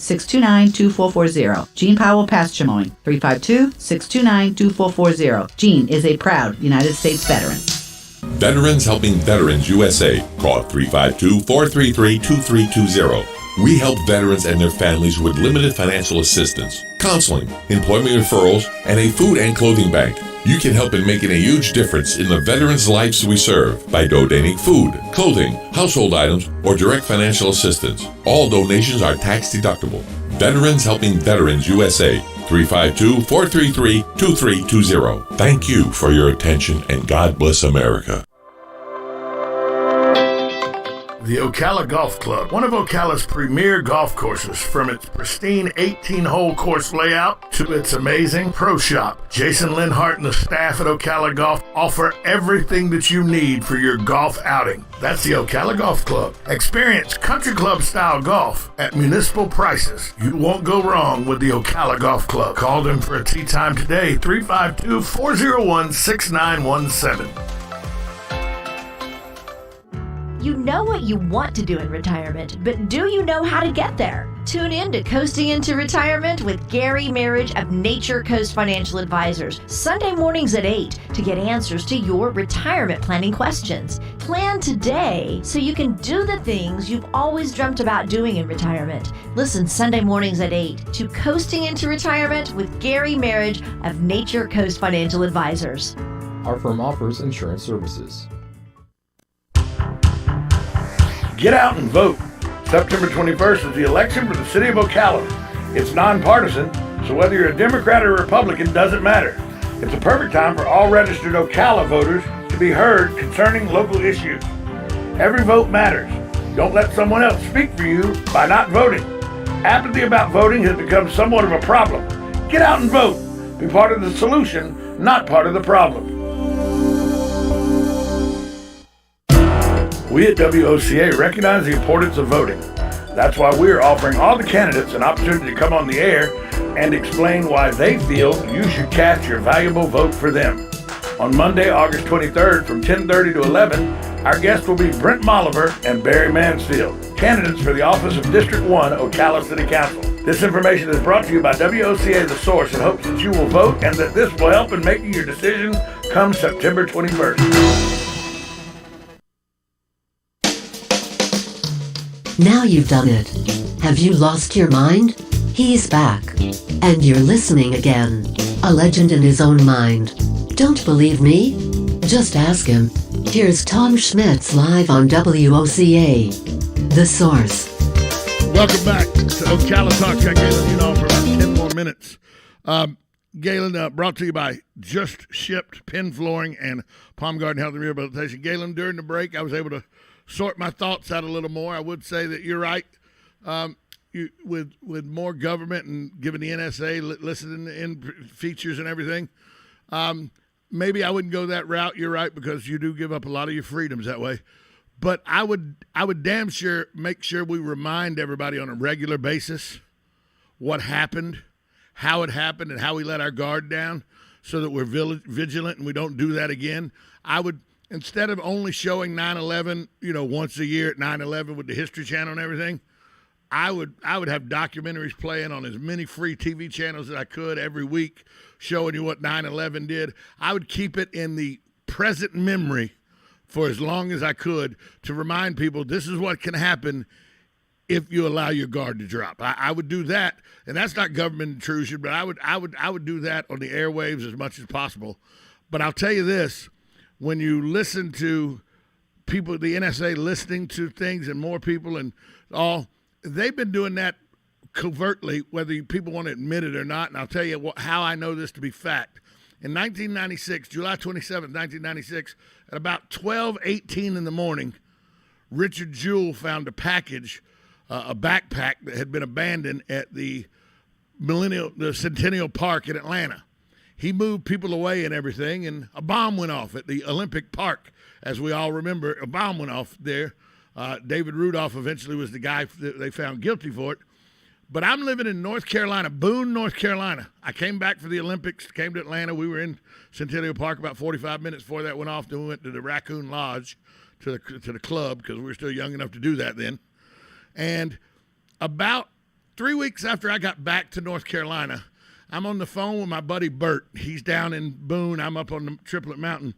352-629-2440. Gene Powell Pasture Mowing, 352-629-2440. Gene is a proud United States veteran. Veterans Helping Veterans USA. Call 352-433-2320. We help veterans and their families with limited financial assistance, counseling, employment referrals, and a food and clothing bank. You can help in making a huge difference in the veterans' lives we serve by donating food, clothing, household items, or direct financial assistance. All donations are tax deductible. Veterans Helping Veterans USA. 352-433-2320. Thank you for your attention, and God bless America. The Ocala Golf Club, one of Ocala's premier golf courses, from its pristine 18-hole course layout to its amazing pro shop. Jason Linhart and the staff at Ocala Golf offer everything that you need for your golf outing. That's the Ocala Golf Club. Experience country club style golf at municipal prices. You won't go wrong with the Ocala Golf Club. Call them for a tee time today, 352-401-6917. You know what you want to do in retirement, but do you know how to get there? Tune in to Coasting into Retirement with Gary Marriage of Nature Coast Financial Advisors, Sunday mornings at 8 to get answers to your retirement planning questions. Plan today so you can do the things you've always dreamt about doing in retirement. Listen Sunday mornings at 8 to Coasting into Retirement with Gary Marriage of Nature Coast Financial Advisors. Our firm offers insurance services. Get out and vote. September 21st is the election for the city of Ocala. It's nonpartisan, so whether you're a Democrat or Republican doesn't matter. It's a perfect time for all registered Ocala voters to be heard concerning local issues. Every vote matters. Don't let someone else speak for you by not voting. Apathy about voting has become somewhat of a problem. Get out and vote. Be part of the solution, not part of the problem. We at WOCA recognize the importance of voting. That's why we're offering all the candidates an opportunity to come on the air and explain why they feel you should cast your valuable vote for them. On Monday, August 23rd from 10:30 to 11, our guests will be Brent Molliver and Barry Mansfield, candidates for the office of District 1, Ocala City Council. This information is brought to you by WOCA The Source in hopes that you will vote and that this will help in making your decision come September 21st. Now you've done it. Have you lost your mind? He's back. And you're listening again. A legend in his own mind. Don't believe me? Just ask him. Here's Tom Schmitz live on WOCA. The Source. Welcome back to Ocala Talk. Got Galen on for about 10 more minutes. Galen, brought to you by Just Shipped Pin Flooring and Palm Garden Health and Rehabilitation. Galen, during the break, I was able to sort my thoughts out a little more. I would say that you're right. With more government and giving the NSA listening in features and everything, maybe I wouldn't go that route. You're right, because you do give up a lot of your freedoms that way. But I would damn sure make sure we remind everybody on a regular basis what happened, how it happened, and how we let our guard down, so that we're vigilant and we don't do that again. I would. Instead of only showing 9/11, once a year at 9/11 with the History Channel and everything, I would have documentaries playing on as many free TV channels as I could every week, showing you what 9/11 did. I would keep it in the present memory for as long as I could to remind people this is what can happen if you allow your guard to drop. I would do that, and that's not government intrusion, but I would do that on the airwaves as much as possible. But I'll tell you this. When you listen to people, the NSA listening to things and more people and all, they've been doing that covertly, whether people want to admit it or not. And I'll tell you how I know this to be fact. In 1996, July 27th, 1996, at about 12:18 in the morning, Richard Jewell found a package, a backpack that had been abandoned at the Centennial Park in Atlanta. He moved people away and everything, and a bomb went off at the Olympic Park. As we all remember, a bomb went off there. David Rudolph eventually was the guy that they found guilty for it. But I'm living in North Carolina, Boone, North Carolina. I came back for the Olympics, came to Atlanta. We were in Centennial Park about 45 minutes before that went off. Then we went to the Raccoon Lodge, to the club, because we were still young enough to do that then. And about 3 weeks after I got back to North Carolina, I'm on the phone with my buddy Bert. He's down in Boone. I'm up on the Triplet Mountain.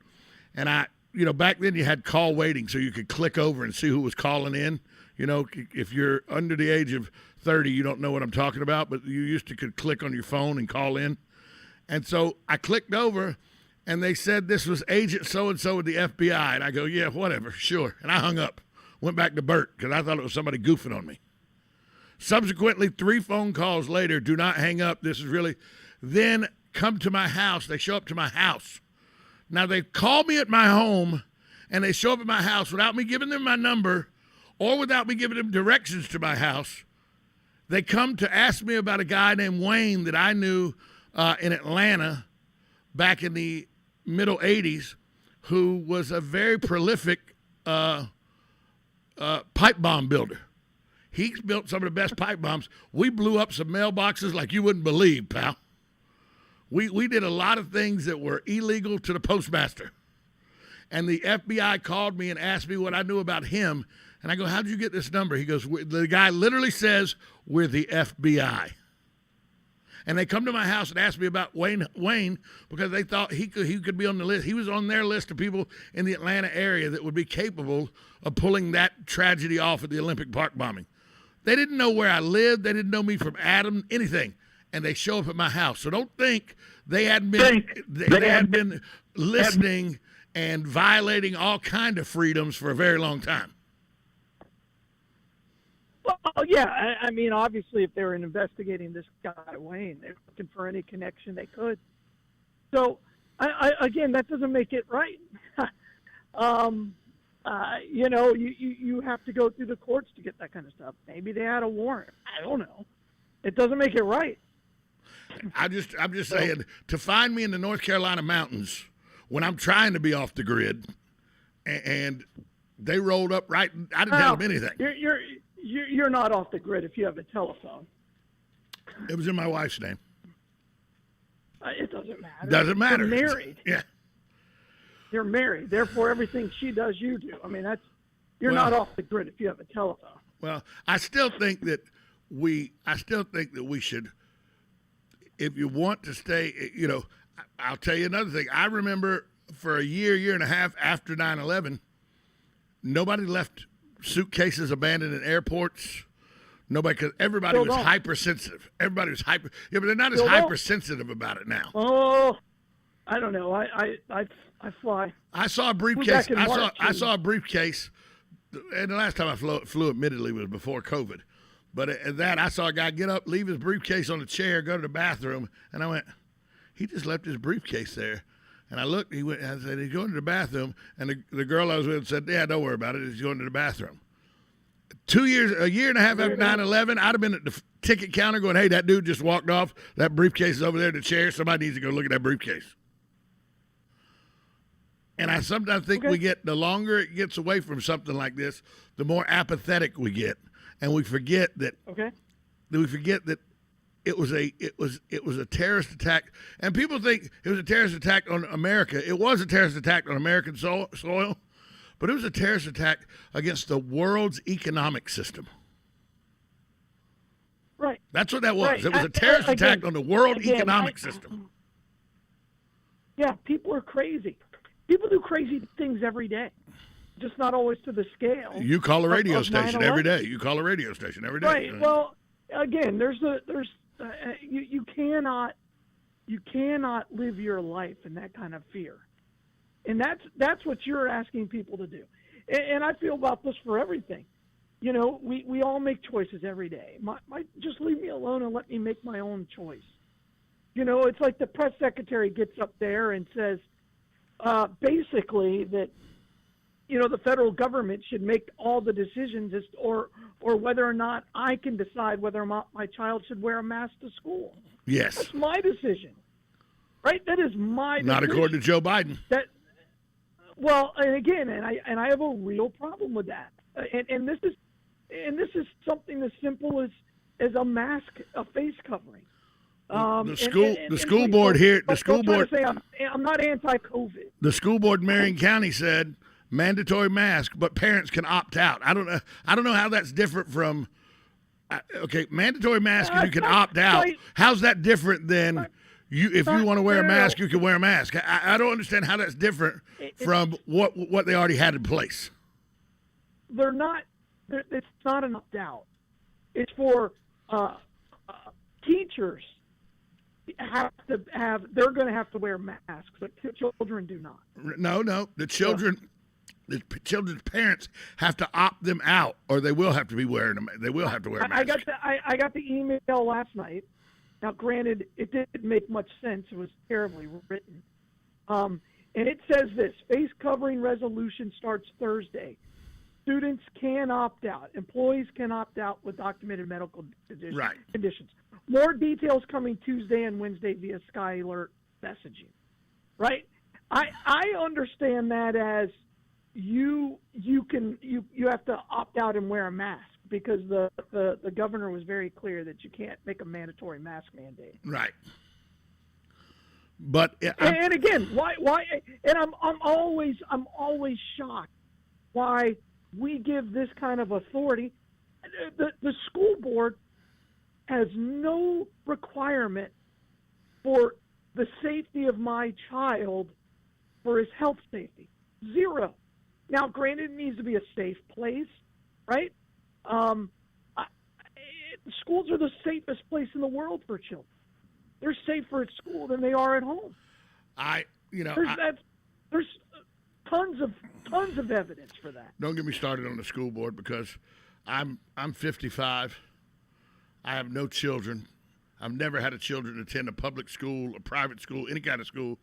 And back then you had call waiting, so you could click over and see who was calling in. If you're under the age of 30, you don't know what I'm talking about, but you used to could click on your phone and call in. And so I clicked over, and they said this was Agent so-and-so with the FBI. And I go, yeah, whatever, sure. And I hung up, went back to Bert because I thought it was somebody goofing on me. Subsequently, 3 phone calls later, do not hang up. This is really, then come to my house. They show up to my house. Now, they call me at my home, and they show up at my house without me giving them my number or without me giving them directions to my house. They come to ask me about a guy named Wayne that I knew in Atlanta back in the middle 80s who was a very prolific pipe bomb builder. He's built some of the best pipe bombs. We blew up some mailboxes like you wouldn't believe, pal. We did a lot of things that were illegal to the postmaster. And the FBI called me and asked me what I knew about him. And I go, how'd you get this number? He goes, the guy literally says, we're the FBI. And they come to my house and ask me about Wayne because they thought he could be on the list. He was on their list of people in the Atlanta area that would be capable of pulling that tragedy off at the Olympic Park bombing. They didn't know where I lived. They didn't know me from Adam, anything. And they show up at my house. So don't think they hadn't been listening and violating all kind of freedoms for a very long time. Well, yeah. I mean, obviously, if they were investigating this guy, Wayne, they're looking for any connection they could. So, again, that doesn't make it right. You have to go through the courts to get that kind of stuff. Maybe they had a warrant. I don't know. It doesn't make it right. I'm just saying, to find me in the North Carolina mountains when I'm trying to be off the grid, and they rolled up right. I didn't tell them anything. You're not off the grid if you have a telephone. It was in my wife's name. It doesn't matter. Doesn't matter. You're married. Yeah. You're married. Therefore, everything she does, you do. I mean, you're not off the grid if you have a telephone. Well, I still think that we should, if you want to stay, I'll tell you another thing. I remember for a year and a half after 9/11, nobody left suitcases abandoned in airports. Nobody, because everybody was hypersensitive. Everybody was hyper. Yeah, but they're not as hypersensitive about it now. Oh, I don't know. I fly. I saw a briefcase. I saw a briefcase, and the last time I flew admittedly, was before COVID. But at that, I saw a guy get up, leave his briefcase on the chair, go to the bathroom, and I went, he just left his briefcase there. And I looked, I said, he's going to the bathroom, and the girl I was with said, yeah, don't worry about it, he's going to the bathroom. A year and a half after 9/11, I'd have been at the ticket counter going, hey, that dude just walked off, that briefcase is over there in the chair, somebody needs to go look at that briefcase. And I sometimes think the longer it gets away from something like this, the more apathetic we get. And we forget that it was a terrorist attack, and people think it was a terrorist attack on America. It was a terrorist attack on American soil, but it was a terrorist attack against the world's economic system. Right. That's what that was. Right. It was a terrorist attack on the world economic system. Yeah, people are crazy. People do crazy things every day, just not always to the scale. You call a radio station every day. You call a radio station every day. Right. Well, again, you cannot live your life in that kind of fear, and that's what you're asking people to do. And I feel about this for everything. We all make choices every day. Just leave me alone and let me make my own choice. It's like the press secretary gets up there and says, basically that, the federal government should make all the decisions or whether or not I can decide whether my child should wear a mask to school. Yes. That's my decision. Right? That is my decision. Not according to Joe Biden. And I have a real problem with that. And this is something as simple as a mask, a face covering. The school board here. I'm not anti-COVID. The school board in Marion County said mandatory mask, but parents can opt out. I don't know how that's different from Okay, mandatory mask and you can opt out. How's that different than if you want to wear a mask, you can wear a mask? I don't understand how that's different from what they already had in place. They're not. It's not an opt out. It's for teachers. They're going to have to wear masks, but children do not. No, the children's parents have to opt them out, or they will have to be wearing them. They will have to wear masks. I got the email last night. Now, granted, it didn't make much sense. It was terribly written, and it says this: face covering resolution starts Thursday. Students can opt out. Employees can opt out with documented medical conditions. More details coming Tuesday and Wednesday via Sky Alert messaging. Right? I understand that as you have to opt out and wear a mask because the governor was very clear that you can't make a mandatory mask mandate. Right. But and again, why? And I'm always shocked why we give this kind of authority. The school board has no requirement for the safety of my child, for his health safety. Zero. Now, granted, it needs to be a safe place, right? Schools are the safest place in the world for children. They're safer at school than they are at home. There's tons of evidence for that. Don't get me started on the school board because I'm 55. I have no children. I've never had a children attend a public school, a private school, any kind of school,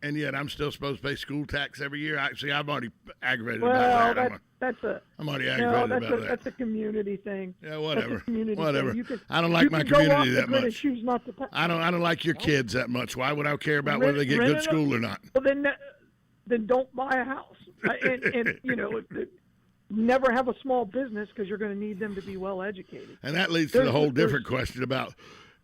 and yet I'm still supposed to pay school tax every year. I'm already aggravated about that. I'm already aggravated about that. That's a community thing. Yeah, whatever. Whatever. I don't like my community that much. Choose not to pay. I don't like your kids that much. Why would I care about whether they get good school or not? Well, then don't buy a house, and never have a small business because you're going to need them to be well educated. And that leads to the whole different question about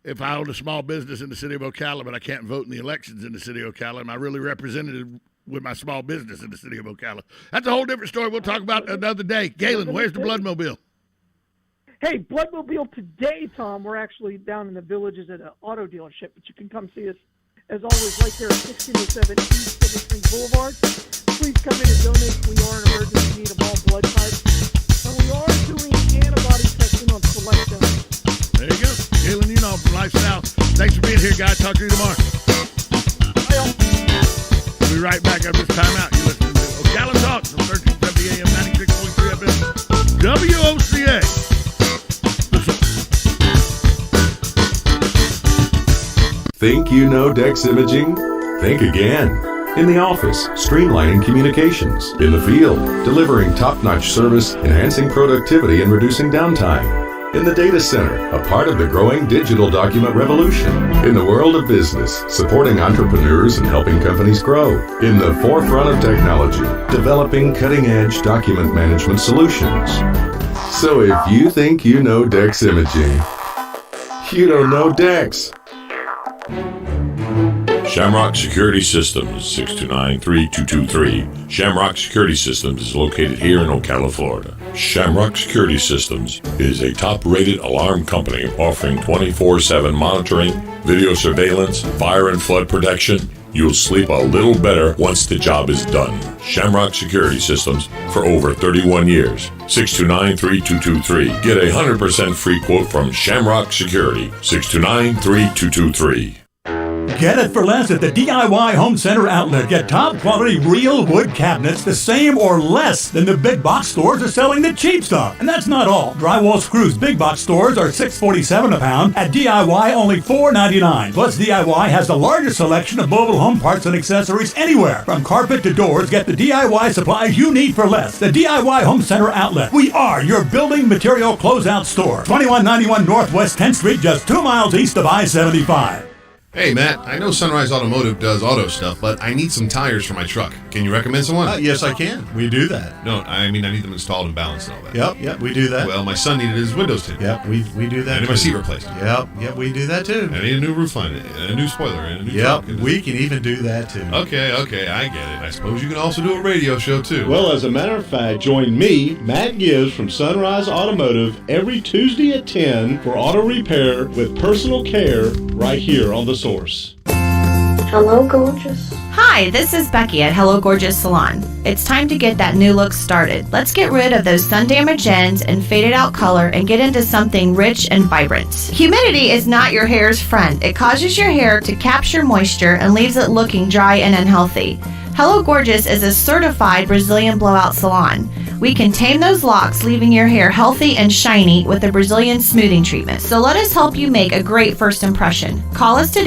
if I own a small business in the city of Ocala, but I can't vote in the elections in the city of Ocala, am I really represented with my small business in the city of Ocala? That's a whole different story we'll talk about another day. Galen, where's the Bloodmobile? Hey, Bloodmobile today, Tom, we're actually down in the Villages at an auto dealership, but you can come see us, as always, right there at 1607 East Silver Spring Boulevard. Please come in and donate. We are in emergency need of all blood types. And we are doing antibody testing on select donors. There you go. Galen, from Lifestyle. Thanks for being here, guys. Talk to you tomorrow. Bye, all. We'll be right back after this timeout. You're listening to Ocala Talks on 1370 AM, 96.3 FM, WOCA. Think you know Dex Imaging? Think again. In the office, streamlining communications. In the field, delivering top-notch service, enhancing productivity and reducing downtime. In the data center, a part of the growing digital document revolution. In the world of business, supporting entrepreneurs and helping companies grow. In the forefront of technology, developing cutting-edge document management solutions. So if you think you know Dex Imaging, you don't know Dex. Shamrock Security Systems, 629-3223. Shamrock Security Systems is located here in Ocala, Florida. Shamrock Security Systems is a top-rated alarm company offering 24/7 monitoring, video surveillance, fire and flood protection. You'll sleep a little better once the job is done. Shamrock Security Systems for over 31 years. 629-3223. Get a 100% free quote from Shamrock Security. 629-3223. Get it for less at the DIY Home Center outlet. Get top quality real wood cabinets the same or less than the big box stores are selling the cheap stuff. And that's not all. Drywall screws big box stores are $6.47 a pound. At DIY only $4.99. Plus DIY has the largest selection of mobile home parts and accessories anywhere. From carpet to doors, get the DIY supplies you need for less. The DIY Home Center outlet. We are your building material closeout store. 2191 Northwest 10th Street, just 2 miles east of I-75. Hey, Matt, I know Sunrise Automotive does auto stuff, but I need some tires for my truck. Can you recommend someone? Yes, I can. We do that. No, I mean I need them installed and balanced and all that. Yep, we do that. Well, my son needed his windows tinted. Yep, we do that. I need my seat replaced. Yep, we do that too. I need a new roof line, and a new spoiler, and a new truck. truck. We can even do that too. Okay, I get it. I suppose you can also do a radio show too. Well, as a matter of fact, join me, Matt Gibbs from Sunrise Automotive, every Tuesday at 10 for auto repair with personal care right here on The Source. Hello, gorgeous. Hi, this is Becky at Hello Gorgeous Salon. It's time to get that new look started. Let's get rid of those sun-damaged ends and faded out color and get into something rich and vibrant. Humidity is not your hair's friend. It causes your hair to capture moisture and leaves it looking dry and unhealthy. Hello Gorgeous is a certified Brazilian blowout salon. We can tame those locks, leaving your hair healthy and shiny with a Brazilian smoothing treatment. So let us help you make a great first impression. Call us today